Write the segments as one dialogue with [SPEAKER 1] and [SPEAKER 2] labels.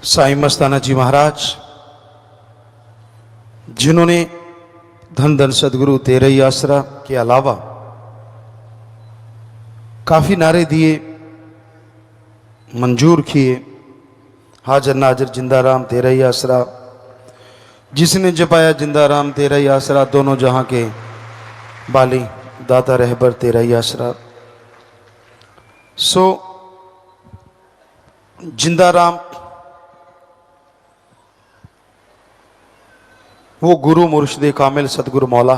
[SPEAKER 1] साईं मस्ताना जी महाराज जिन्होंने धन धन सदगुरु तेरा ही आसरा के अलावा काफी नारे दिए, मंजूर किए। हाजर नाजर जिंदा राम तेरा ही आसरा, जिसने जपाया जिंदा राम तेरा ही आसरा, दोनों जहां के बाली दाता रहबर तेरा ही आसरा। सो जिंदा राम वो गुरु मुर्शिद कामिल सतगुरु मौला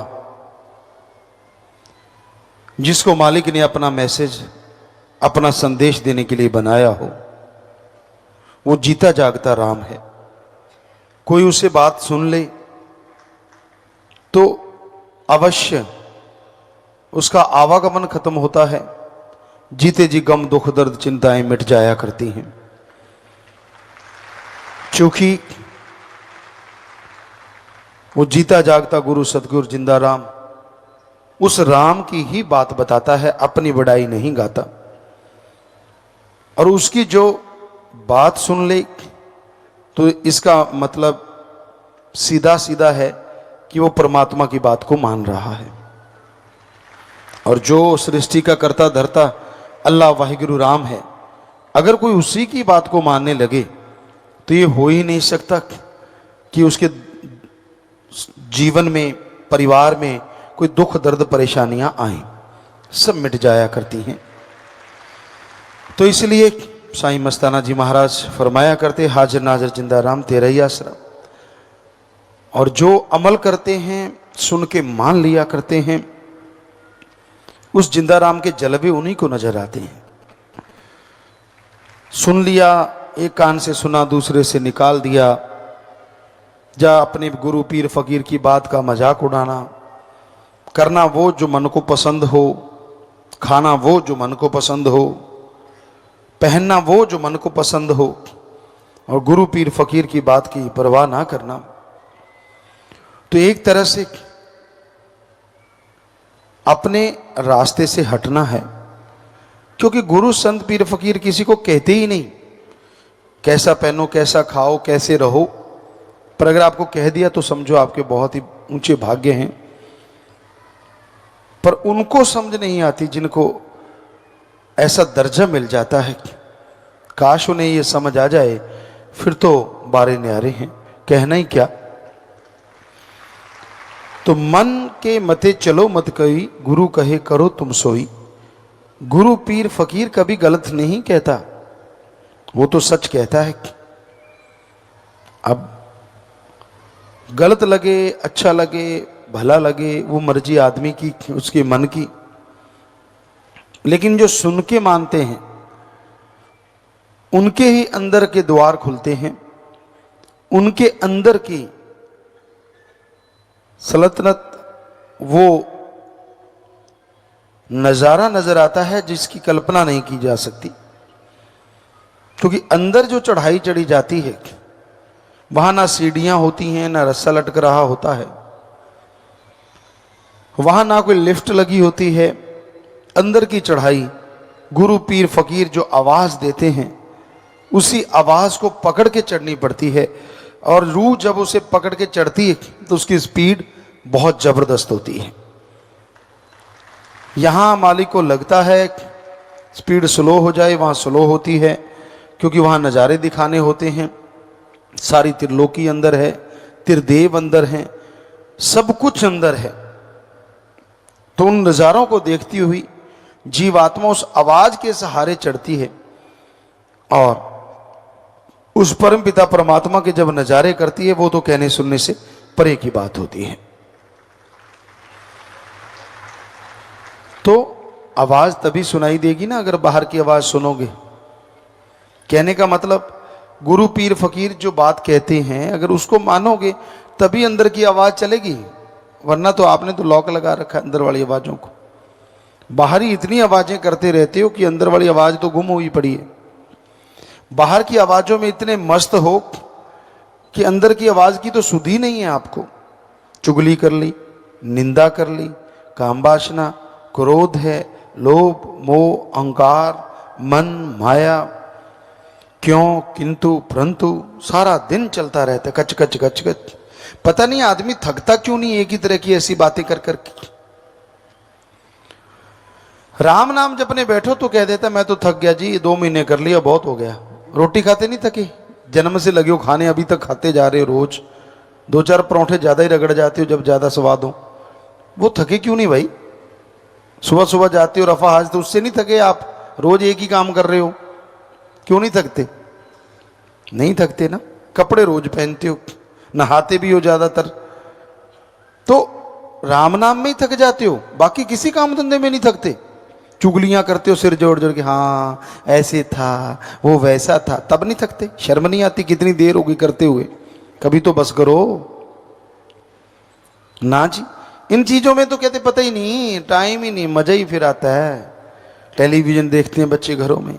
[SPEAKER 1] जिसको मालिक ने अपना मैसेज, अपना संदेश देने के लिए बनाया हो, वो जीता जागता राम है। कोई उसे बात सुन ले तो अवश्य उसका आवागमन खत्म होता है, जीते जी गम दुख दर्द चिंताएं मिट जाया करती हैं। क्योंकि वो जीता जागता गुरु सतगुरु जिंदा राम उस राम की ही बात बताता है, अपनी बड़ाई नहीं गाता। और उसकी जो बात सुन ले तो इसका मतलब सीधा सीधा है कि वो परमात्मा की बात को मान रहा है। और जो सृष्टि का कर्ता धर्ता अल्लाह वाहिगुरु राम है, अगर कोई उसी की बात को मानने लगे तो ये हो ही नहीं सकता कि उसके जीवन में, परिवार में कोई दुख दर्द परेशानियां आए, सब मिट जाया करती हैं। तो इसलिए साईं मस्ताना जी महाराज फरमाया करते, हाजिर नाजर जिंदा राम तेरा ही आसरा। और जो अमल करते हैं, सुन के मान लिया करते हैं, उस जिंदा राम के जलवे उन्हीं को नजर आते हैं। सुन लिया, एक कान से सुना दूसरे से निकाल दिया, जा अपने गुरु पीर फकीर की बात का मजाक उड़ाना, करना वो जो मन को पसंद हो, खाना वो जो मन को पसंद हो, पहनना वो जो मन को पसंद हो, और गुरु पीर फकीर की बात की परवाह ना करना, तो एक तरह से अपने रास्ते से हटना है। क्योंकि गुरु संत पीर फकीर किसी को कहते ही नहीं कैसा पहनो, कैसा खाओ, कैसे रहो। पर अगर आपको कह दिया तो समझो आपके बहुत ही ऊंचे भाग्य हैं। पर उनको समझ नहीं आती जिनको ऐसा दर्जा मिल जाता है। काश उन्हें ये समझ आ जाए, फिर तो बारे न्यारे हैं, कहना ही क्या। तो मन के मते चलो मत कही, गुरु कहे करो तुम सोई। गुरु पीर फकीर कभी गलत नहीं कहता, वो तो सच कहता है। अब गलत लगे, अच्छा लगे, भला लगे, वो मर्जी आदमी की, उसके मन की। लेकिन जो सुन के मानते हैं उनके ही अंदर के द्वार खुलते हैं, उनके अंदर की सल्तनत, वो नजारा नजर आता है जिसकी कल्पना नहीं की जा सकती। क्योंकि अंदर जो चढ़ाई चढ़ी जाती है, वहां ना सीढ़ियां होती हैं, ना रस्सा लटक रहा होता है, वहां ना कोई लिफ्ट लगी होती है। अंदर की चढ़ाई गुरु पीर फकीर जो आवाज देते हैं, उसी आवाज को पकड़ के चढ़नी पड़ती है। और रूह जब उसे पकड़ के चढ़ती है तो उसकी स्पीड बहुत जबरदस्त होती है। यहां मालिक को लगता है स्पीड स्लो हो जाए, वहां स्लो होती है, क्योंकि वहां नज़ारे दिखाने होते हैं। सारी त्रिलोकी अंदर है, त्रिदेव अंदर हैं, सब कुछ अंदर है। तो उन नज़ारों को देखती हुई जीवात्मा उस आवाज के सहारे चढ़ती है, और उस परम पिता परमात्मा के जब नजारे करती है, वो तो कहने सुनने से परे की बात होती है। तो आवाज तभी सुनाई देगी ना अगर बाहर की आवाज सुनोगे। कहने का मतलब गुरु पीर फकीर जो बात कहते हैं, अगर उसको मानोगे तभी अंदर की आवाज चलेगी, वरना तो आपने तो लॉक लगा रखा है अंदर वाली आवाजों को। बाहरी इतनी आवाजें करते रहते हो कि अंदर वाली आवाज तो गुम हुई पड़ी है। बाहर की आवाजों में इतने मस्त हो कि अंदर की आवाज की तो सुध ही नहीं है आपको। चुगली कर ली, निंदा कर ली, काम वासना, क्रोध है, लोभ, मोह, अहंकार, मन, माया, क्यों, किंतु, परंतु सारा दिन चलता रहता है, कच कच कच कच। पता नहीं आदमी थकता क्यों नहीं एक ही तरह की ऐसी बातें कर करके। राम नाम जपने बैठो तो कह देता मैं तो थक गया जी, 2 महीने कर लिया, बहुत हो गया। रोटी खाते नहीं थके, जन्म से लगे हो खाने, अभी तक खाते जा रहे हो रोज। 2-4 परोठे ज्यादा ही रगड़ जाते हो जब ज्यादा स्वाद हो। वो थके क्यों नहीं भाई? सुबह सुबह जाते हो रफा हाज, तो उससे नहीं थके आप? रोज एक ही काम कर रहे हो, क्यों नहीं थकते? नहीं थकते ना। कपड़े रोज पहनते हो, नहाते भी हो ज्यादातर, तो राम नाम में ही थक जाते हो, बाकी किसी काम धंधे में नहीं थकते। चुगलियां करते हो सिर जोड़ जोड़ के, हाँ ऐसे था वो वैसा था, तब नहीं थकते? शर्म नहीं आती? कितनी देर होगी करते हुए, कभी तो बस करो ना जी। इन चीजों में तो कहते पता ही नहीं, टाइम ही नहीं, मजा ही फिर आता है। टेलीविजन देखते हैं बच्चे घरों में,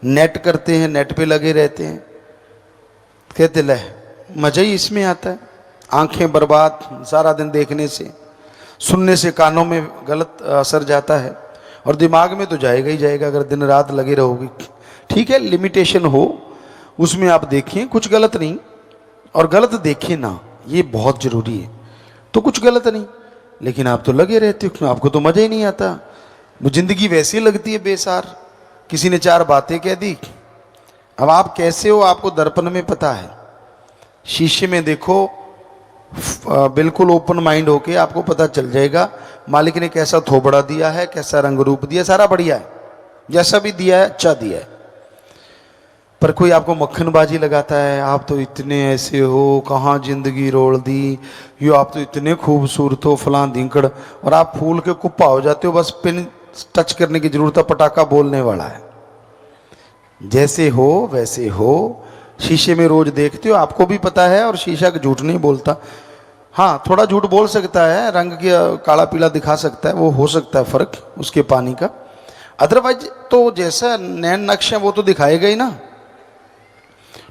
[SPEAKER 1] नेट करते हैं, नेट पे लगे रहते हैं, कहते ले मजा ही इसमें आता है। आंखें बर्बाद सारा दिन देखने से, सुनने से कानों में गलत असर जाता है, और दिमाग में तो जाएगा ही जाएगा अगर दिन रात लगे रहोगे। ठीक है, लिमिटेशन हो उसमें आप देखिए, कुछ गलत नहीं, और गलत देखिए ना, ये बहुत जरूरी है। तो कुछ गलत नहीं, लेकिन आप तो लगे रहते हो, आपको तो मजा ही नहीं आता। वो जिंदगी वैसी लगती है बेसार। किसी ने 4 बातें कह दी, अब आप कैसे हो आपको दर्पण में पता है। शीशे में देखो, बिल्कुल ओपन माइंड होके आपको पता चल जाएगा मालिक ने कैसा थोबड़ा दिया है, कैसा रंग रूप दिया, सारा बढ़िया है, जैसा भी दिया है अच्छा दिया है। पर कोई आपको मक्खनबाजी लगाता है, आप तो इतने ऐसे हो, कहाँ जिंदगी रोल दी, यो आप तो इतने खूबसूरत हो, फलां धिंकड़, और आप फूल के कुप्पा हो जाते हो, बस पिन टच करने की जरूरत है, पटाखा बोलने वाला है। जैसे हो वैसे हो, शीशे में रोज देखते हो, आपको भी पता है, और शीशा झूठ नहीं बोलता। हाँ, थोड़ा झूठ बोल सकता है, रंग के काला पीला दिखा सकता है, वो हो सकता है फर्क उसके पानी का, अदरवाइज तो जैसा नैन नक्श है वो तो दिखाएगा ही ना।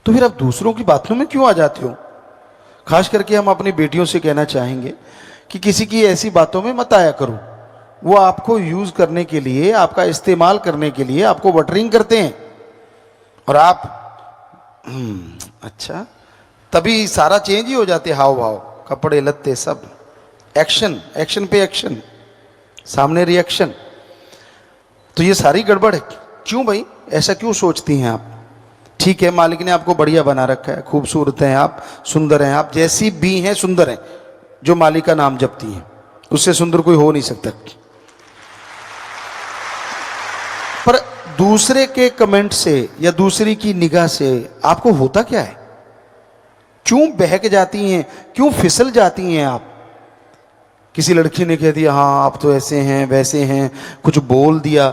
[SPEAKER 1] तो फिर आप दूसरों की बातों में क्यों आ जाते हो? खास करके हम अपनी बेटियों से कहना चाहेंगे कि किसी की ऐसी बातों में मत आया करो। वो आपको यूज करने के लिए, आपका इस्तेमाल करने के लिए आपको बटरिंग करते हैं, और आप अच्छा, तभी सारा चेंज ही हो जाते, हाव भाव, कपड़े लत्ते सब, एक्शन, एक्शन पे एक्शन, सामने रिएक्शन। तो ये सारी गड़बड़ है। क्यों भाई, ऐसा क्यों सोचती हैं आप? ठीक है, मालिक ने आपको बढ़िया बना रखा है, खूबसूरत हैं आप, सुंदर हैं आप, जैसी भी हैं सुंदर हैं, जो मालिक का नाम जपती हैं, उससे सुंदर कोई हो नहीं सकता। पर दूसरे के कमेंट से या दूसरे की निगाह से आपको होता क्या है? क्यों बहक जाती हैं, क्यों फिसल जाती हैं आप? किसी लड़की ने कह दिया हाँ आप तो ऐसे हैं वैसे हैं, कुछ बोल दिया,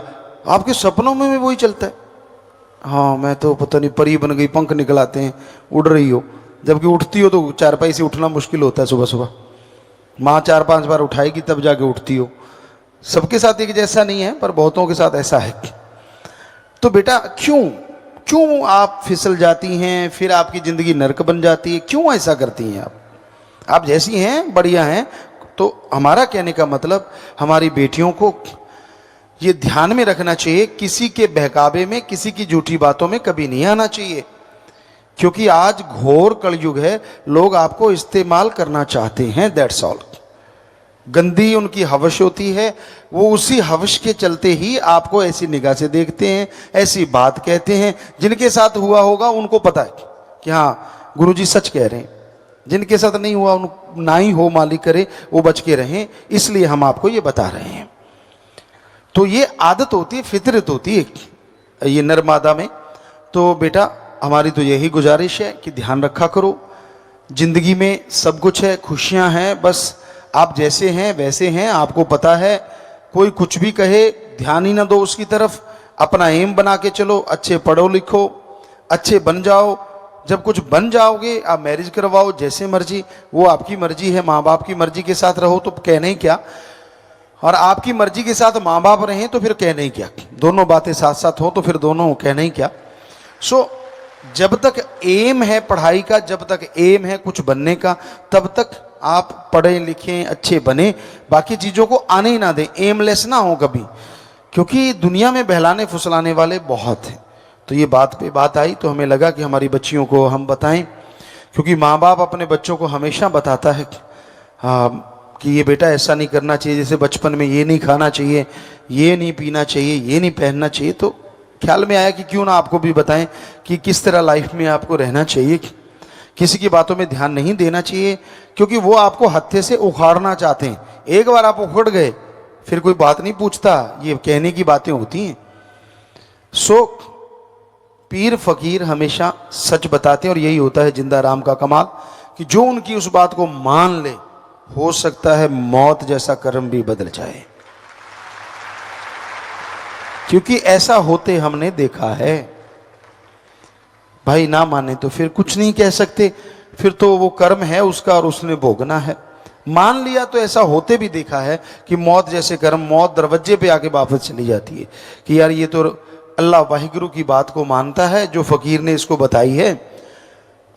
[SPEAKER 1] आपके सपनों में भी वही चलता है, हाँ मैं तो पता नहीं परी बन गई, पंख निकल आते हैं, उड़ रही हो। जबकि उठती हो तो चारपाई से उठना मुश्किल होता है, सुबह सुबह माँ 4-5 बार उठाएगी तब जाके उठती हो। सबके साथ एक जैसा नहीं है, पर बहुतों के साथ ऐसा है। तो बेटा क्यों क्यों आप फिसल जाती हैं, फिर आपकी जिंदगी नरक बन जाती है? क्यों ऐसा करती हैं आप जैसी हैं बढ़िया हैं। तो हमारा कहने का मतलब, हमारी बेटियों को ये ध्यान में रखना चाहिए, किसी के बहकावे में, किसी की झूठी बातों में कभी नहीं आना चाहिए, क्योंकि आज घोर कलयुग है, लोग आपको इस्तेमाल करना चाहते हैं, दैट्स ऑल। गंदी उनकी हवश होती है, वो उसी हवश के चलते ही आपको ऐसी निगाह से देखते हैं, ऐसी बात कहते हैं। जिनके साथ हुआ होगा उनको पता है कि हाँ गुरुजी सच कह रहे हैं, जिनके साथ नहीं हुआ उन ना ही हो, मालिक करे वो बच के रहें, इसलिए हम आपको ये बता रहे हैं। तो ये आदत होती है, फितरत होती है ये नर मादा में। तो बेटा हमारी तो यही गुजारिश है कि ध्यान रखा करो, जिंदगी में सब कुछ है, खुशियां हैं, बस आप जैसे हैं वैसे हैं, आपको पता है। कोई कुछ भी कहे ध्यान ही ना दो उसकी तरफ, अपना एम बना के चलो, अच्छे पढ़ो लिखो, अच्छे बन जाओ। जब कुछ बन जाओगे आप मैरिज करवाओ, जैसे मर्जी, वो आपकी मर्जी है। माँ बाप की मर्जी के साथ रहो तो कहने ही क्या, और आपकी मर्जी के साथ माँ बाप रहें तो फिर कहने ही क्या। दोनों बातें साथ साथ हो तो फिर दोनों कहने ही क्या। सो जब तक एम है पढ़ाई का, जब तक एम है कुछ बनने का, तब तक आप पढ़ें लिखें, अच्छे बने, बाकी चीज़ों को आने ही ना दें, एमलेस ना हो कभी। क्योंकि दुनिया में बहलाने फुसलाने वाले बहुत हैं, तो ये बात पे बात आई तो हमें लगा कि हमारी बच्चियों को हम बताएं, क्योंकि माँ बाप अपने बच्चों को हमेशा बताता है कि ये बेटा ऐसा नहीं करना चाहिए, जैसे बचपन में ये नहीं खाना चाहिए, ये नहीं पीना चाहिए, ये नहीं पहनना चाहिए। तो ख्याल में आया कि क्यों ना आपको भी बताएं कि किस तरह लाइफ में आपको रहना चाहिए। किसी की बातों में ध्यान नहीं देना चाहिए, क्योंकि वो आपको हत्थे से उखाड़ना चाहते हैं। एक बार आप उखड़ गए फिर कोई बात नहीं पूछता, ये कहने की बातें होती हैं। सो पीर फकीर हमेशा सच बताते हैं, और यही होता है जिंदा राम का कमाल कि जो उनकी उस बात को मान ले, हो सकता है मौत जैसा कर्म भी बदल जाए, क्योंकि ऐसा होते हमने देखा है। भाई ना माने तो फिर कुछ नहीं कह सकते, फिर तो वो कर्म है उसका और उसने भोगना है। मान लिया तो ऐसा होते भी देखा है कि मौत जैसे कर्म, मौत दरवाजे पे आके वापस चली जाती है कि यार ये तो अल्लाह वाहिगुरु की बात को मानता है, जो फकीर ने इसको बताई है,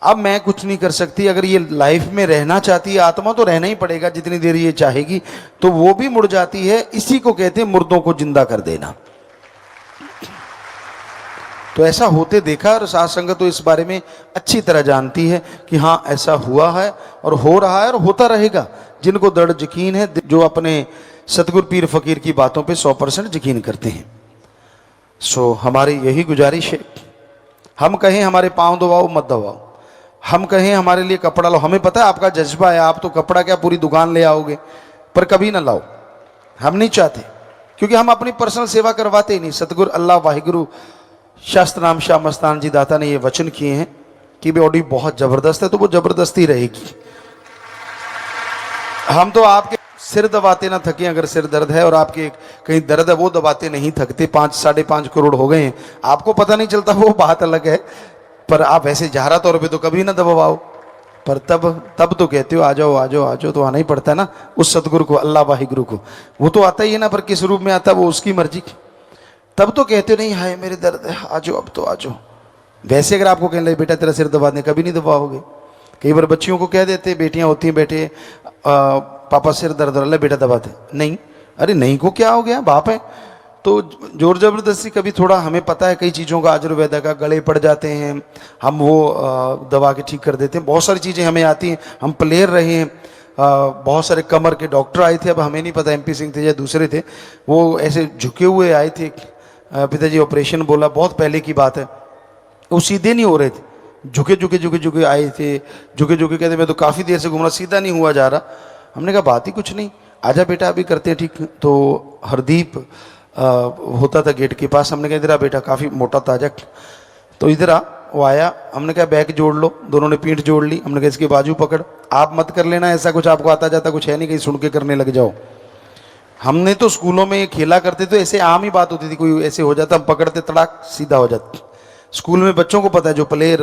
[SPEAKER 1] अब मैं कुछ नहीं कर सकती। अगर ये लाइफ में रहना चाहती है आत्मा तो रहना ही पड़ेगा जितनी देर ये चाहेगी, तो वो भी मुड़ जाती है। इसी को कहते हैं मुर्दों को जिंदा कर देना। तो ऐसा होते देखा, और साध संगत तो इस बारे में अच्छी तरह जानती है कि हाँ ऐसा हुआ है और हो रहा है और होता रहेगा। जिनको दृढ़ यकीन है, जो अपने सतगुरु पीर फकीर की बातों पे 100% यकीन करते हैं। सो हमारी यही गुजारिश है, हम कहें हमारे पांव दबाओ मत दबाओ, हम कहें हमारे लिए कपड़ा लो, हमें पता है आपका जज्बा है, आप तो कपड़ा क्या पूरी दुकान ले आओगे, पर कभी ना लाओ, हम नहीं चाहते, क्योंकि हम अपनी पर्सनल सेवा करवाते ही नहीं। सतगुरु अल्लाह वाहिगुरु शास्त्र नाम शाह मस्तान जी दाता ने ये वचन किए हैं कि बॉडी बहुत जबरदस्त है, तो वो जबरदस्ती रहेगी। हम तो आपके सिर दबाते ना थके, अगर सिर दर्द है और आपके कहीं दर्द है वो दबाते नहीं थकते। 5-5.5 करोड़ हो गए हैं, आपको पता नहीं चलता, वो बात अलग है, पर आप ऐसे जहरा तौर पे तो कभी ना दबाओ। पर तब तो कहते हो आ जाओ आ जाओ आ जाओ, तो आना ही पड़ता है ना उस सतगुरु को, अल्लाह वाहिगुरु को। वो तो आता ही है ना, पर किस रूप में आता है वो उसकी मर्जी। तब तो कहते हो नहीं हाय मेरे दर्द है, आ जाओ अब तो आ जाओ। वैसे अगर आपको कहने लगे बेटा तेरा सिर दबा दें, कभी नहीं दबाओगे। कई बार बच्चियों को कह देते, बेटियां होती हैं, बेटे पापा सिर दर्द हो रहा है बेटा दबा दे, नहीं, अरे नहीं को क्या हो गया, बाप है। तो जोर जबरदस्ती कभी थोड़ा, हमें पता है कई चीज़ों का आयुर्वेदा का, गले पड़ जाते हैं, हम वो दबा के ठीक कर देते हैं। बहुत सारी चीज़ें हमें आती हैं, हम प्लेयर रहे हैं, बहुत सारे कमर के डॉक्टर आए थे, अब हमें नहीं पता MP सिंह थे या दूसरे थे, वो ऐसे झुके हुए आए थे, पिताजी ऑपरेशन बोला, बहुत पहले की बात है, वो सीधे नहीं हो रहे थे, झुके झुके झुके झुके आए थे, झुके झुके कहते मैं तो काफ़ी देर से घूम रहा, सीधा नहीं हुआ जा रहा। हमने कहा बात ही कुछ नहीं, आजा बेटा अभी करते हैं ठीक। तो हरदीप होता था गेट के पास, हमने कहा इधर आ बेटा, काफ़ी मोटा ताजा, तो इधर आ। वो आया, हमने कहा बैक जोड़ लो, दोनों ने पीठ जोड़ ली। हमने कहा इसके बाजू पकड़, आप मत कर लेना ऐसा कुछ, आपको आता जाता कुछ है नहीं, कहीं सुन के करने लग जाओ। हमने तो स्कूलों में खेला करते तो ऐसे आम ही बात होती थी, कोई ऐसे हो जाता हम पकड़ते तड़ाक सीधा हो जाता। स्कूल में बच्चों को पता है, जो प्लेयर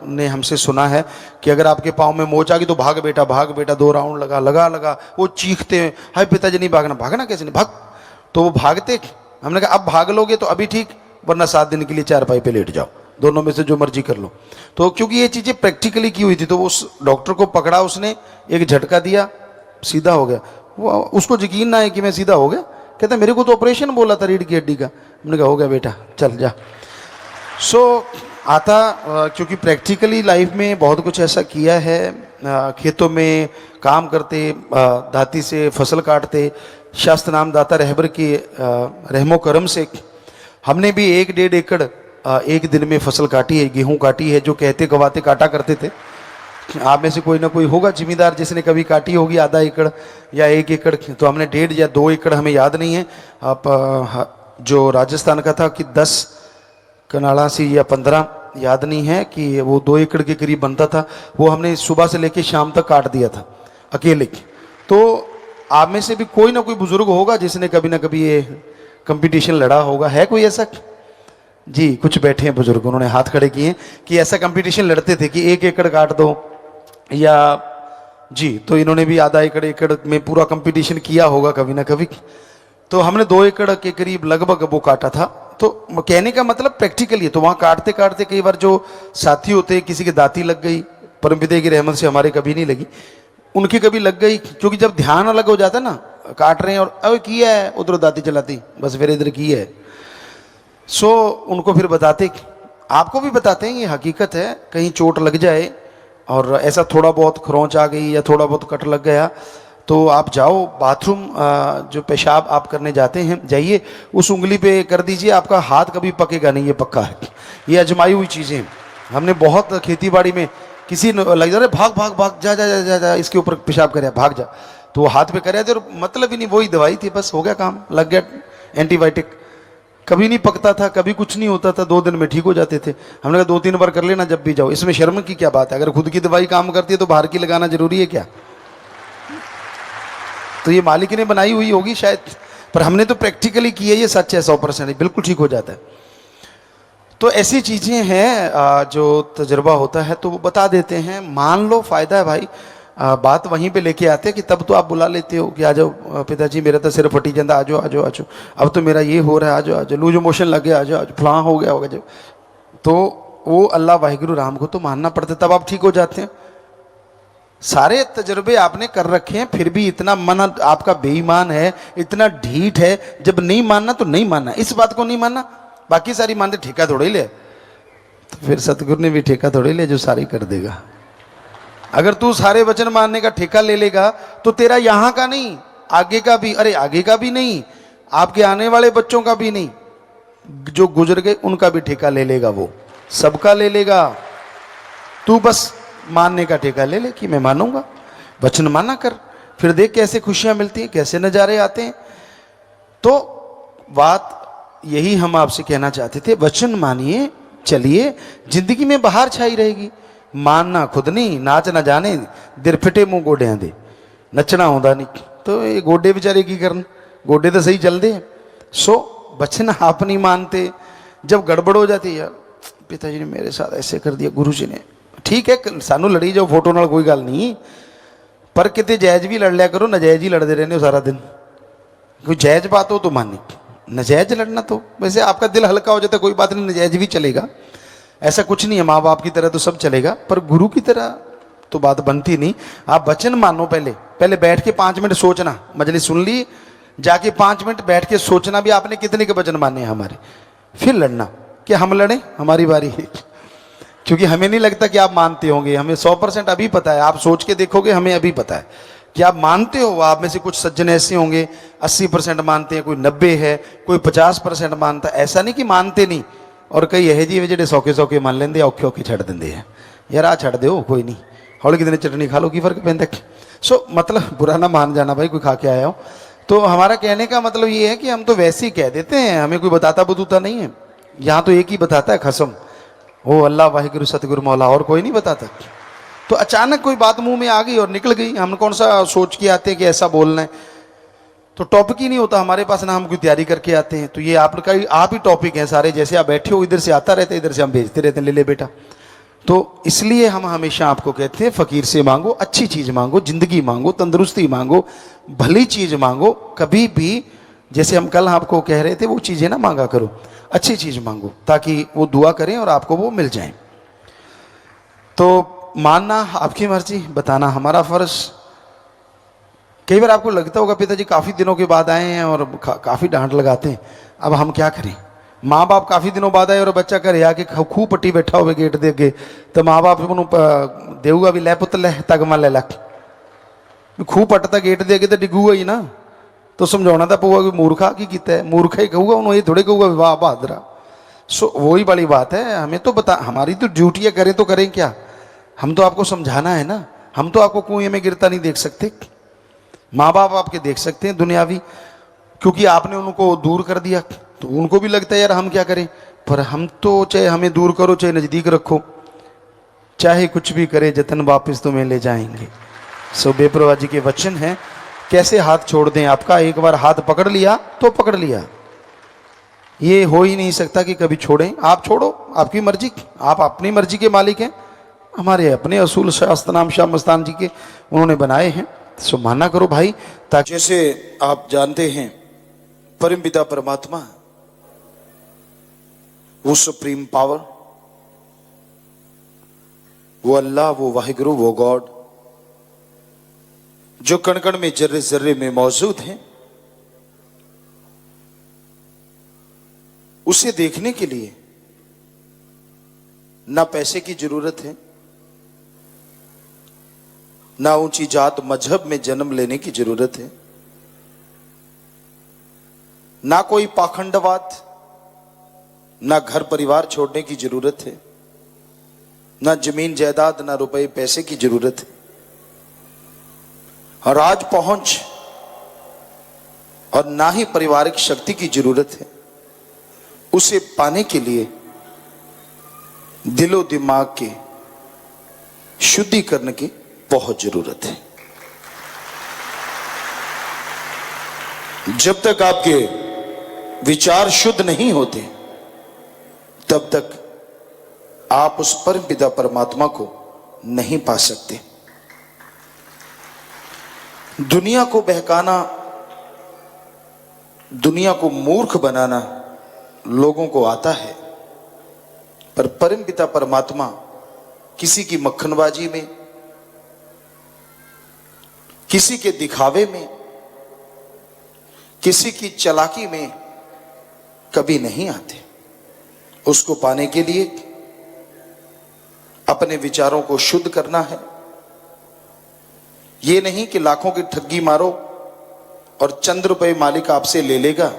[SPEAKER 1] ने हमसे सुना है कि अगर आपके पाँव में मोच आ गई तो भाग बेटा 2 राउंड लगा, वो चीखते हैं हाय पिताजी नहीं भागना, भागना कैसे नहीं भाग, तो वो भागते। हमने कहा अब भाग लोगे तो अभी ठीक, वरना 7 दिन के लिए चारपाई पे लेट जाओ, दोनों में से जो मर्जी कर लो। तो क्योंकि ये चीज़ें प्रैक्टिकली की हुई थी, तो उस डॉक्टर को पकड़ा, उसने एक झटका दिया, सीधा हो गया। वो उसको यकीन ना है कि मैं सीधा हो गया, कहता मेरे को तो ऑपरेशन बोला था रीढ़ की हड्डी का। हमने कहा हो गया बेटा चल जा। सो क्योंकि प्रैक्टिकली लाइफ में बहुत कुछ ऐसा किया है, खेतों में काम करते, दाती से फसल काटते, शास्त्र नाम दाता रहबर के रहमो करम से हमने भी 1-1.5 एकड़ एक दिन में फसल काटी है, गेहूं काटी है, जो कहते गवाते काटा करते थे। आप में से कोई ना कोई होगा जिम्मेदार जिसने कभी काटी होगी आधा एकड़ या 1 एकड़, तो हमने 1.5 या 2 एकड़, हमें याद नहीं है। आप जो राजस्थान का था कि 10 कनाड़ा सी या 15, याद नहीं है, कि वो 2 एकड़ के करीब बनता था, वो हमने सुबह से लेके शाम तक काट दिया था अकेले। तो आप में से भी कोई ना कोई बुजुर्ग होगा जिसने कभी ना कभी ये कंपटीशन लड़ा होगा, है कोई ऐसा? जी कुछ बैठे हैं बुजुर्ग, उन्होंने हाथ खड़े किए कि ऐसा कंपटीशन लड़ते थे कि 1 एकड़ काट दो, या जी, तो इन्होंने भी आधा एकड़ में पूरा कंपटीशन किया होगा कभी ना कभी। तो हमने 2 एकड़ के करीब लगभग वो काटा था। तो कहने का मतलब प्रैक्टिकली है। तो वहाँ काटते काटते कई बार जो साथी होते हैं, किसी की दाती लग गई, परमपिता की रहमत से हमारे कभी नहीं लगी, उनकी कभी लग गई, क्योंकि जब ध्यान अलग हो जाता है ना, काट रहे हैं और अरे किया है, उधर दाती चलाती, बस फिर इधर की है। सो उनको फिर बताते आपको भी बताते हैं, ये हकीकत है। कहीं चोट लग जाए और ऐसा थोड़ा बहुत खरोंच आ गई या थोड़ा बहुत कट लग गया, तो आप जाओ बाथरूम, जो पेशाब आप करने जाते हैं, जाइए उस उंगली पे कर दीजिए, आपका हाथ कभी पकेगा नहीं, ये पक्का है। ये अजमाई हुई चीज़ें, हमने बहुत खेती बाड़ी में किसी लग जा रहे भाग भाग भाग जा जा जा जा, जा इसके ऊपर पेशाब करे भाग जा, तो वो हाथ पे करे थे और मतलब ही नहीं, वही दवाई थी, बस हो गया काम, लग गया एंटीबायोटिक। कभी नहीं पकता था, कभी कुछ नहीं होता था, 2 दिन में ठीक हो जाते थे। हमने कहा 2-3 बार कर लेना जब भी जाओ, इसमें शर्म की क्या बात है? अगर खुद की दवाई काम करती है तो बाहर की लगाना जरूरी है क्या? तो ये मालिक ने बनाई हुई होगी शायद, पर हमने तो प्रैक्टिकली की है, ये सच है, 100% बिल्कुल ठीक हो जाता है। तो ऐसी चीज़ें हैं जो तजुर्बा होता है तो वो बता देते हैं। मान लो फ़ायदा है भाई, बात वहीं पे लेके आते हैं कि तब तो आप बुला लेते हो कि आ जाओ पिताजी, मेरा तो सिर फटी जाता, आ जाओ आ जाओ आ जाओ, अब तो मेरा ये हो रहा है, आ जाओ आ जाओ, लूज मोशन लग गया, आ जाओ फलां हो गया होगा जो, तो वो अल्लाह वाहिगुरु राम को तो मानना पड़ता है, तब आप ठीक हो जाते हैं। सारे तजर्बे आपने कर रखे हैं, फिर भी इतना मन आपका बेईमान है, इतना ढीठ है, जब नहीं मानना तो नहीं मानना, इस बात को नहीं मानना, बाकी सारी मानते ठेका थोड़े ही ले, तो फिर सतगुरु ने भी ठेका थोड़े ले जो सारी कर देगा। अगर तू सारे वचन मानने का ठेका ले लेगा तो तेरा यहां का नहीं, आगे का भी, अरे आगे का भी नहीं, आपके आने वाले बच्चों का भी नहीं, जो गुजर गए उनका भी ठेका ले लेगा, वो सबका ले लेगा। तू बस मानने का ठेका ले ले कि मैं मानूंगा, वचन माना कर, फिर देख कैसे खुशियां मिलती हैं, कैसे नजारे आते हैं। तो बात यही हम आपसे कहना चाहते थे, वचन मानिए, चलिए, जिंदगी में बाहर छाई रहेगी। मानना खुद नहीं, नाच ना जाने दिर फिटे मुंह गोडियां दे, नचना होता नहीं, तो ये गोडे बेचारे की करन, गोडे तो सही चलते हैं। सो वचन आप नहीं मानते, जब गड़बड़ हो जाती है, यार पिताजी ने मेरे साथ ऐसे कर दिया, गुरु जी ने, ठीक है सानू लड़ी जाओ फोटो नाल, कोई गल नहीं, पर कितने जायज भी लड़ लिया करो, नजायज ही लड़ते रहने हो सारा दिन। कोई जायज बात हो तो मानी, नजायज लड़ना तो वैसे आपका दिल हल्का हो जाता है, कोई बात नहीं, नजायज भी चलेगा, ऐसा कुछ नहीं है, माँ बाप की तरह तो सब चलेगा, पर गुरु की तरह तो बात बनती नहीं। आप वचन मानो, पहले पहले बैठ के 5 मिनट सोचना, मजलिस सुन ली, जाके 5 मिनट बैठ के सोचना भी आपने कितने के वचन माने हैं हमारे, फिर लड़ना कि हम लड़े, हमारी बारी है। क्योंकि हमें नहीं लगता कि आप मानते होंगे, हमें 100% अभी पता है, आप सोच के देखोगे, हमें अभी पता है कि आप मानते हो। आप में से कुछ सज्जन ऐसे होंगे 80% मानते हैं, कोई 90 है, कोई 50% मानता है, ऐसा नहीं कि मानते नहीं। और कई यह जी ਜਿਹੜੇ सौके मान लेंगे, औखे औखे छड़ देंगे हैं, यार आ छड़ दो कोई नहीं, हौली कितने चटनी खा लो, की फर्क पैंदा। सो मतलब बुरा ना मान जाना भाई, कोई खा के आया हो। तो हमारा कहने का मतलब ये है कि हम तो वैसे ही कह देते हैं, हमें कोई बताता बतूता नहीं है। यहाँ तो एक ही बताता है खसम, वो अल्लाह वाहिगुरु सतगुरु मौला, और कोई नहीं बताता। तो अचानक कोई बात मुंह में आ गई और निकल गई, हम कौन सा सोच के आते हैं कि ऐसा बोलना है, तो टॉपिक ही नहीं होता हमारे पास, ना हम कोई तैयारी करके आते हैं। तो ये आपका आप ही टॉपिक हैं सारे, जैसे आप बैठे हो इधर से आता रहता है, इधर से हम भेजते रहते हैं, ले ले बेटा। तो इसलिए हम हमेशा आपको कहते हैं, फकीर से मांगो, अच्छी चीज़ मांगो, जिंदगी मांगो, तंदुरुस्ती मांगो, भली चीज़ मांगो। कभी भी जैसे हम कल आपको कह रहे थे, वो चीज़ें ना मांगा करो, अच्छी चीज़ मांगो, ताकि वो दुआ करें और आपको वो मिल जाए। तो मानना आपकी मर्जी, बताना हमारा फर्ज। कई बार आपको लगता होगा पिताजी काफ़ी दिनों के बाद आए हैं और काफ़ी डांट लगाते हैं, अब हम क्या करें। माँ बाप काफ़ी दिनों बाद आए और बच्चा घरे आके खूह पट्टी बैठा हो गेट दे अगे, तो माँ बाप उन्होंने देऊगा भी लै पुत लै तगमा लै लै, खूह पट्टता गेट दे अगे तो डिगूगा ही ना, तो समझाना तो पऊगा कि मूर्खा की किया है, मूर्खा ही कहूगा उन्होंने, ये थोड़े कहूगा वाह बहादरा। सो वही बड़ी बात है, हमें तो बता, हमारी तो ड्यूटी है, करें तो करें क्या, हम तो आपको समझाना है ना, हम तो आपको कुएं में गिरता नहीं देख सकते। माँ बाप आपके देख सकते हैं दुनियावी, क्योंकि आपने उनको दूर कर दिया, तो उनको भी लगता है यार हम क्या करें, पर हम तो चाहे हमें दूर करो चाहे नज़दीक रखो, चाहे कुछ भी करे, जतन वापस तुम्हें ले जाएंगे। सो बेपरवाह जी के वचन हैं, कैसे हाथ छोड़ दें आपका, एक बार हाथ पकड़ लिया तो पकड़ लिया, ये हो ही नहीं सकता कि कभी छोड़ें। आप छोड़ो, आपकी मर्जी, आप अपनी मर्जी के मालिक हैं, हमारे अपने असूल शास्त्र नाम शाह मस्तान जी के उन्होंने बनाए हैं, सो माना करो भाई। ताकि जैसे आप जानते हैं परम पिता परमात्मा, वो सुप्रीम पावर, वो अल्लाह, वो वाहिगुरु, वो गॉड, जो कण कण में जर्रे जर्रे में मौजूद हैं, उसे देखने के लिए ना पैसे की जरूरत है, ना ऊंची जात मजहब में जन्म लेने की जरूरत है, ना कोई पाखंडवाद, ना घर परिवार छोड़ने की जरूरत है, ना जमीन जायदाद, ना रुपए पैसे की जरूरत है। और राज पहुंच और ना ही पारिवारिक शक्ति की जरूरत है। उसे पाने के लिए दिलो दिमाग के शुद्धिकरण की बहुत जरूरत है। जब तक आपके विचार शुद्ध नहीं होते तब तक आप उस परम पिता परमात्मा को नहीं पा सकते। दुनिया को बहकाना, दुनिया को मूर्ख बनाना लोगों को आता है, पर परम पिता परमात्मा किसी की मक्खनबाजी में, किसी के दिखावे में, किसी की चालाकी में कभी नहीं आते। उसको पाने के लिए अपने विचारों को शुद्ध करना है। ये नहीं कि लाखों की ठगी मारो और चंद रुपए मालिक आपसे ले लेगा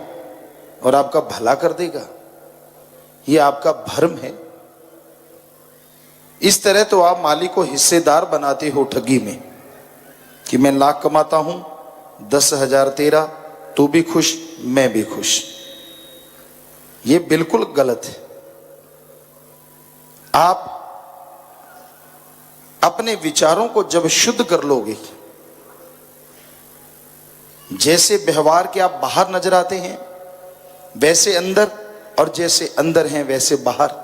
[SPEAKER 1] और आपका भला कर देगा। ये आपका भ्रम है। इस तरह तो आप मालिक को हिस्सेदार बनाते हो ठगी में कि मैं लाख कमाता हूं, 10,000 तेरा, तू भी खुश मैं भी खुश। ये बिल्कुल गलत है। आप अपने विचारों को जब शुद्ध कर लोगे, जैसे व्यवहार के आप बाहर नजर आते हैं वैसे अंदर, और जैसे अंदर हैं वैसे बाहर,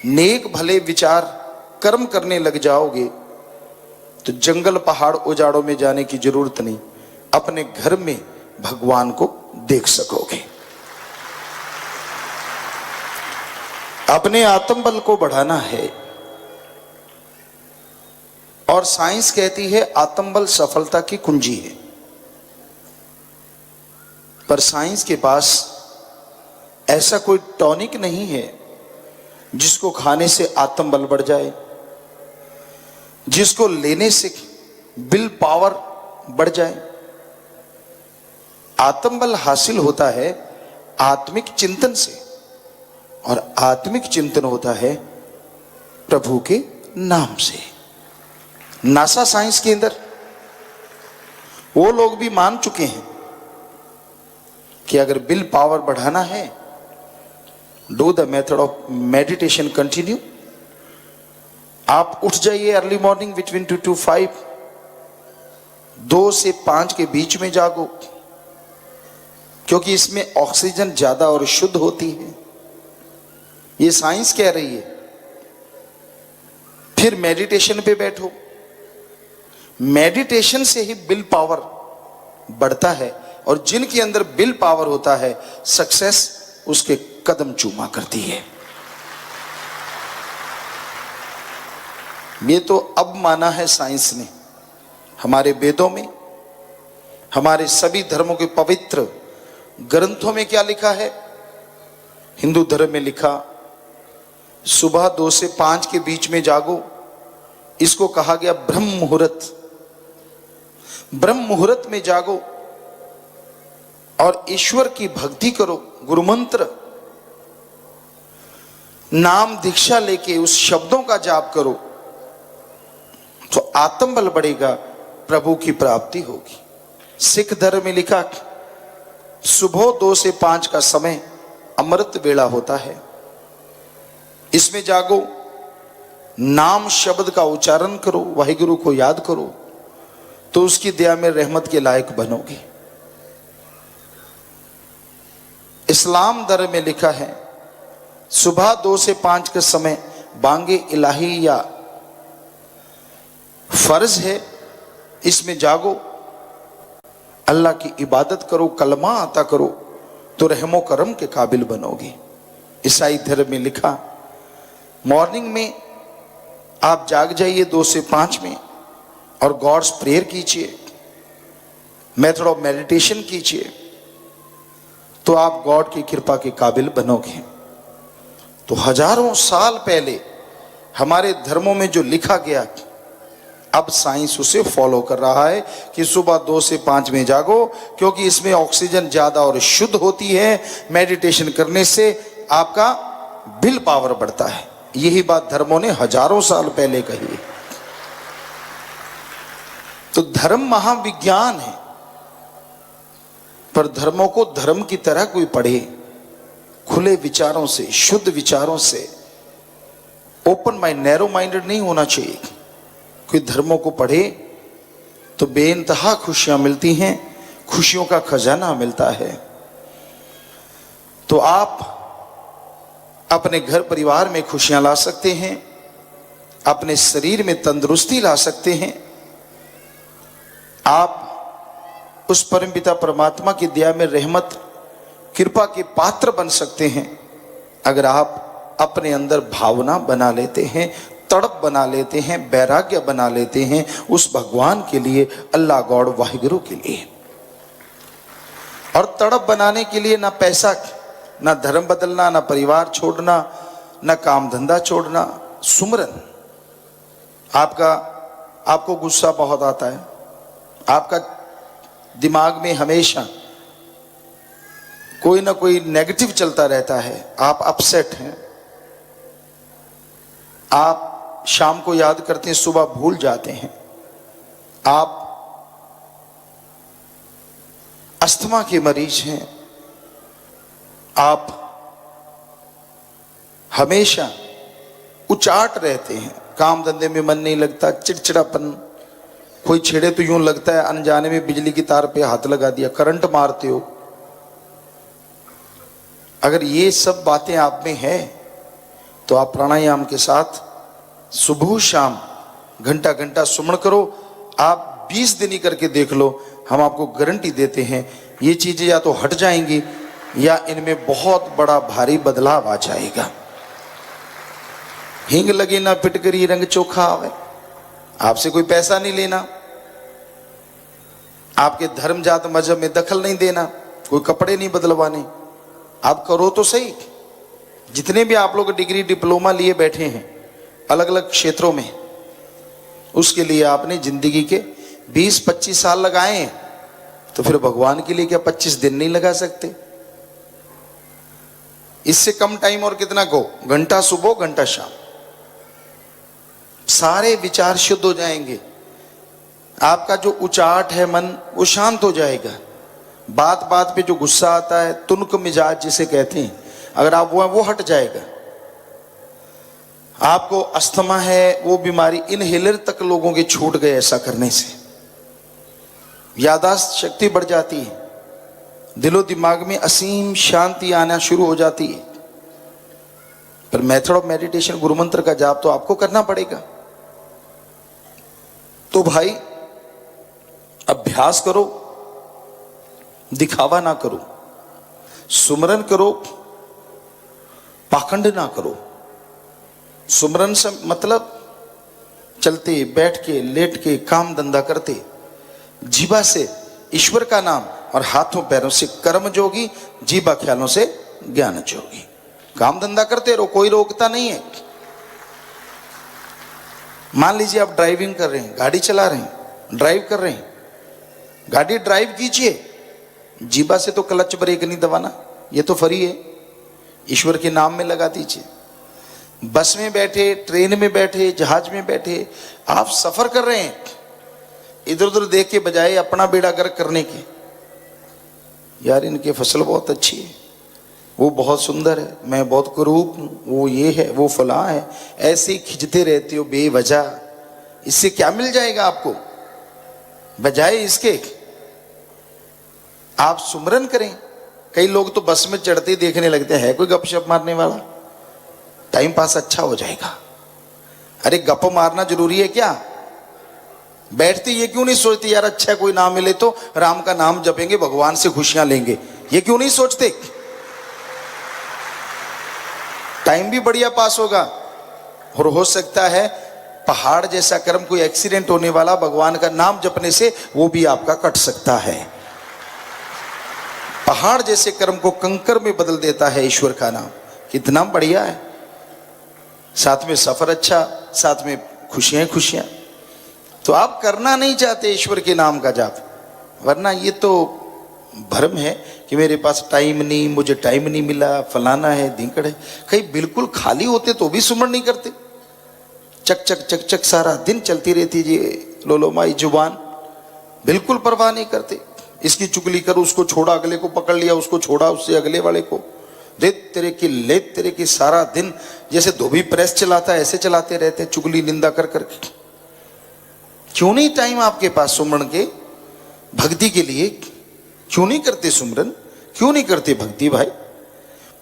[SPEAKER 1] नेक भले विचार कर्म करने लग जाओगे तो जंगल पहाड़ उजाड़ों में जाने की जरूरत नहीं, अपने घर में भगवान को देख सकोगे। अपने आत्मबल को बढ़ाना है। और साइंस कहती है आत्मबल सफलता की कुंजी है, पर साइंस के पास ऐसा कोई टॉनिक नहीं है जिसको खाने से आत्मबल बढ़ जाए, जिसको लेने से विल पावर बढ़ जाए। आत्मबल हासिल होता है आत्मिक चिंतन से, और आत्मिक चिंतन होता है प्रभु के नाम से। नासा साइंस के अंदर वो लोग भी मान चुके हैं कि अगर विल पावर बढ़ाना है, do the method of meditation continue. आप उठ जाइए अर्ली मॉर्निंग बिटवीन 2 to 5, 2 से 5 के बीच में जागो, क्योंकि इसमें ऑक्सीजन ज्यादा और शुद्ध होती है। ये साइंस कह रही है। फिर मेडिटेशन पे बैठो। मेडिटेशन से ही विल पावर बढ़ता है, और जिनके अंदर विल पावर होता है सक्सेस उसके कदम चूमा करती है। ये तो अब माना है साइंस ने। हमारे वेदों में, हमारे सभी धर्मों के पवित्र ग्रंथों में क्या लिखा है? हिंदू धर्म में लिखा सुबह 2 से 5 के बीच में जागो। इसको कहा गया ब्रह्म मुहूर्त। ब्रह्म मुहूर्त में जागो और ईश्वर की भक्ति करो, गुरु मंत्र नाम दीक्षा लेके उस शब्दों का जाप करो, तो आत्मबल बढ़ेगा, प्रभु की प्राप्ति होगी। सिख धर्म में लिखा सुबह 2 से 5 का समय अमृत वेला होता है। इसमें जागो, नाम शब्द का उच्चारण करो, वाहिगुरु को याद करो, तो उसकी दया में रहमत के लायक बनोगे। इस्लाम धर्म में लिखा है सुबह 2 से 5 का समय बांगे इलाही या फर्ज है। इसमें जागो, अल्लाह की इबादत करो, कलमा आता करो, तो रहमो करम के काबिल बनोगे। ईसाई धर्म में लिखा मॉर्निंग में आप जाग जाइए 2 से 5 में और गॉड्स प्रेयर कीजिए, मेथड ऑफ मेडिटेशन कीजिए, तो आप गॉड की कृपा के काबिल बनोगे। तो हजारों साल पहले हमारे धर्मों में जो लिखा गया, अब साइंस उसे फॉलो कर रहा है कि सुबह 2 से 5 में जागो, क्योंकि इसमें ऑक्सीजन ज्यादा और शुद्ध होती है। मेडिटेशन करने से आपका विल पावर बढ़ता है। यही बात धर्मों ने हजारों साल पहले कही है। तो धर्म महाविज्ञान है, पर धर्मों को धर्म की तरह कोई पढ़े, खुले विचारों से, शुद्ध विचारों से, ओपन माइंड, नैरो माइंडेड नहीं होना चाहिए। कोई धर्मों को पढ़े तो बेइंतहा खुशियां मिलती हैं, खुशियों का खजाना मिलता है। तो आप अपने घर परिवार में खुशियां ला सकते हैं, अपने शरीर में तंदुरुस्ती ला सकते हैं। आप उस परमपिता परमात्मा की दया में रहमत कृपा के पात्र बन सकते हैं अगर आप अपने अंदर भावना बना लेते हैं, तड़प बना लेते हैं, वैराग्य बना लेते हैं उस भगवान के लिए, अल्लाह गॉड वाहिगुरु के लिए। और तड़प बनाने के लिए ना पैसा, ना धर्म बदलना, ना परिवार छोड़ना, ना काम धंधा छोड़ना, सुमरन। आपको गुस्सा बहुत आता है, आपका दिमाग में हमेशा कोई ना कोई नेगेटिव चलता रहता है, आप अपसेट हैं, आप शाम को याद करते हैं, सुबह भूल जाते हैं, आप अस्थमा के मरीज हैं, आप हमेशा उचाट रहते हैं, काम धंधे में मन नहीं लगता, चिड़चिड़ापन, कोई छेड़े तो यूं लगता है अनजाने में बिजली की तार पे हाथ लगा दिया, करंट मारते हो। अगर ये सब बातें आप में है तो आप प्राणायाम के साथ सुबह शाम घंटा घंटा सुमन करो। आप 20 दिन ही करके देख लो, हम आपको गारंटी देते हैं ये चीजें या तो हट जाएंगी या इनमें बहुत बड़ा भारी बदलाव आ जाएगा। हिंग लगे ना पिटकरी रंग चोखा आवे। आपसे कोई पैसा नहीं लेना, आपके धर्म जात मजहब में दखल नहीं देना, कोई कपड़े नहीं बदलवाने, आप करो तो सही। जितने भी आप लोग डिग्री डिप्लोमा लिए बैठे हैं अलग अलग क्षेत्रों में, उसके लिए आपने जिंदगी के 20-25 साल लगाए हैं, तो फिर भगवान के लिए क्या 25 दिन नहीं लगा सकते? इससे कम टाइम और कितना को, घंटा सुबह घंटा शाम, सारे विचार शुद्ध हो जाएंगे। आपका जो उचाट है मन, वो शांत हो जाएगा। बात बात पे जो गुस्सा आता है, तुनक मिजाज जिसे कहते हैं, अगर आप वो हट जाएगा। आपको अस्थमा है, वो बीमारी इनहेलर तक लोगों के छूट गए ऐसा करने से। याददाश्त शक्ति बढ़ जाती है, दिलो दिमाग में असीम शांति आना शुरू हो जाती है। पर मेथड ऑफ मेडिटेशन, गुरु मंत्र का जाप तो आपको करना पड़ेगा। तो भाई अभ्यास करो, दिखावा ना करो, सुमरन करो, पाखंड ना करो। सुमरन से मतलब चलते बैठ के लेट के काम धंधा करते, जीवा से ईश्वर का नाम और हाथों पैरों से कर्म जोगी, जीवा ख्यालों से ज्ञान जोगी। काम धंधा करते रहो, कोई रोकता नहीं है। मान लीजिए आप ड्राइविंग कर रहे हैं, गाड़ी चला रहे हैं, ड्राइव कर रहे हैं, गाड़ी ड्राइव कीजिए, जीवा से तो क्लच ब्रेक नहीं दबाना, ये तो फ्री है, ईश्वर के नाम में लगा दीजिए। बस में बैठे, ट्रेन में बैठे, जहाज में बैठे, आप सफर कर रहे हैं, इधर उधर देख के बजाय अपना बेड़ा गर्क करने के, यार इनकी फसल बहुत अच्छी है, वो बहुत सुंदर है, मैं बहुत कुरूप हूं, वो ये है, वो फला है, ऐसे ही खिंचते रहते हो बेवजह। इससे क्या मिल जाएगा आपको? बजाय इसके आप सुमरन करें। कई लोग तो बस में चढ़ते ही देखने लगते हैं, कोई गपशप मारने वाला, टाइम पास अच्छा हो जाएगा। अरे गप मारना जरूरी है क्या? बैठते ये क्यों नहीं सोचते यार अच्छा कोई नाम मिले तो राम का नाम जपेंगे, भगवान से खुशियां लेंगे, ये क्यों नहीं सोचते? टाइम भी बढ़िया पास होगा और हो सकता है पहाड़ जैसा कर्म, कोई एक्सीडेंट होने वाला, भगवान का नाम जपने से वो भी आपका कट सकता है। पहाड़ जैसे कर्म को कंकर में बदल देता है ईश्वर का नाम, कितना बढ़िया है। साथ में सफर अच्छा, साथ में खुशियां खुशियां। तो आप करना नहीं चाहते ईश्वर के नाम का जाप, वरना ये तो भ्रम है कि मेरे पास टाइम नहीं, मुझे टाइम नहीं मिला, फलाना है, धिंकड़ है। कहीं बिल्कुल खाली होते तो भी सुमरण नहीं करते। चक चक चक चक सारा दिन चलती रहती जी लोलोमाई जुबान, बिल्कुल परवाह नहीं करते। इसकी चुगली कर, उसको छोड़ा, अगले को पकड़ लिया, उसको छोड़ा, उससे अगले वाले को, रेत तेरे की लेत तेरे की, सारा दिन जैसे धोबी प्रेस चलाता है ऐसे चलाते रहते, चुगली निंदा कर करके। क्यों नहीं टाइम आपके पास सुमरण के, भक्ति के लिए? क्यों नहीं करते सुमरन, क्यों नहीं करते भक्ति भाई?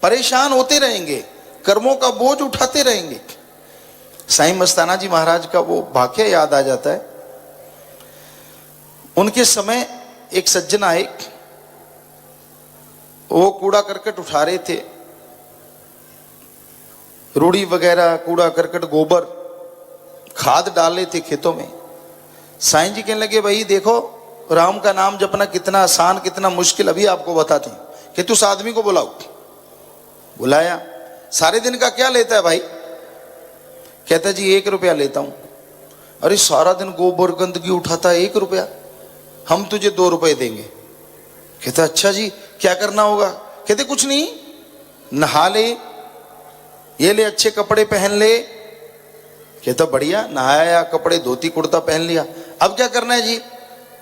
[SPEAKER 1] परेशान होते रहेंगे, कर्मों का बोझ उठाते रहेंगे। साईं मस्ताना जी महाराज का वो वाक्य याद आ जाता है। उनके समय एक सज्जन आए, वो कूड़ा करकट उठा रहे थे, रूढ़ी वगैरह, कूड़ा करकट, गोबर, खाद डाल रहे थे खेतों में। साईं जी कहने लगे, भाई देखो राम का नाम जपना कितना आसान, कितना मुश्किल, अभी आपको बताते हैं कि तू उस आदमी को बुलाओ। बुलाया, सारे दिन का क्या लेता है भाई? कहता जी 1 रुपया लेता हूं। अरे सारा दिन गोबर गंदगी उठाता है, 1 रुपया? हम तुझे 2 रुपए देंगे। कहता अच्छा जी क्या करना होगा? कहते कुछ नहीं, नहा ले, ये ले अच्छे कपड़े पहन ले। कहता बढ़िया, नहाया, कपड़े धोती कुर्ता पहन लिया, अब क्या करना है जी?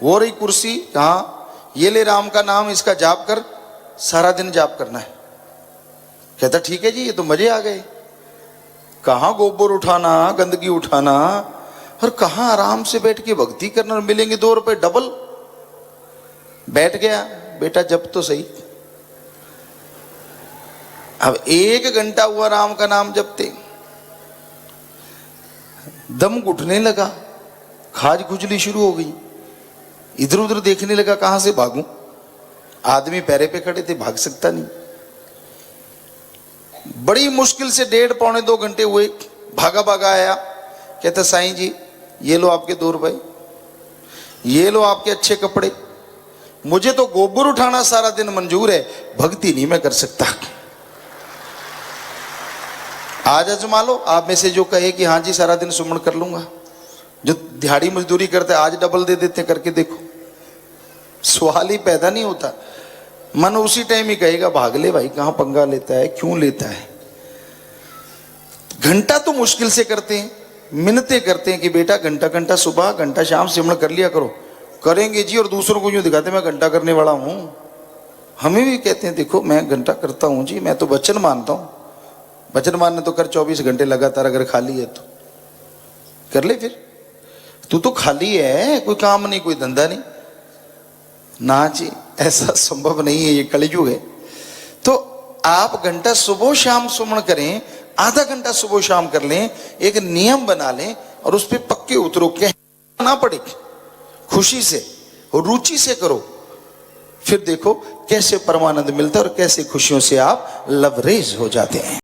[SPEAKER 1] वो रही कुर्सी, हाँ ये ले राम का नाम, इसका जाप कर, सारा दिन जाप करना है। कहता ठीक है जी, ये तो मजे आ गए। कहाँ गोबर उठाना, गंदगी उठाना, और कहाँ आराम से बैठ के भक्ति करना, और मिलेंगे 2 रुपए डबल। बैठ गया, बेटा जब तो सही। अब 1 घंटा हुआ राम का नाम जपते, दम घुटने लगा, खाज खुजली शुरू हो गई, इधर उधर देखने लगा कहां से भागूं। आदमी पैरे पे खड़े थे, भाग सकता नहीं। बड़ी मुश्किल से 1.5 पौने 2 घंटे हुए, भागा भागा आया। कहता साईं जी ये लो आपके 2 रुपए, ये लो आपके अच्छे कपड़े, मुझे तो गोबर उठाना सारा दिन मंजूर है, भक्ति नहीं मैं कर सकता। आज आजमा लो, आप में से जो कहे कि हाँ जी सारा दिन सुमरण कर लूंगा, जो दिहाड़ी मजदूरी करते आज डबल दे देते, करके देखो। सवाल ही पैदा नहीं होता, मन उसी टाइम ही कहेगा भाग ले भाई, कहां पंगा लेता है, क्यों लेता है। घंटा तो मुश्किल से करते हैं, मिन्नतें करते हैं कि बेटा घंटा घंटा सुबह, घंटा शाम सिमरण कर लिया करो। करेंगे जी, और दूसरों को यूं दिखाते मैं घंटा करने वाला हूं। हमें भी कहते हैं देखो मैं घंटा करता हूं जी, मैं तो वचन मानता हूं। वचन मानने तो कर 24 घंटे लगातार, अगर खाली है तो कर ले। फिर तू तो खाली है, कोई काम नहीं, कोई धंधा नहीं ना जी, ऐसा संभव नहीं है, ये कलयुग है। तो आप घंटा सुबह शाम सुमरण करें, आधा घंटा सुबह शाम कर लें, एक नियम बना लें और उस पर पक्के उतरो, कहना ना पड़े, खुशी से और रुचि से करो। फिर देखो कैसे परमानंद मिलता है और कैसे खुशियों से आप लबरेज हो जाते हैं।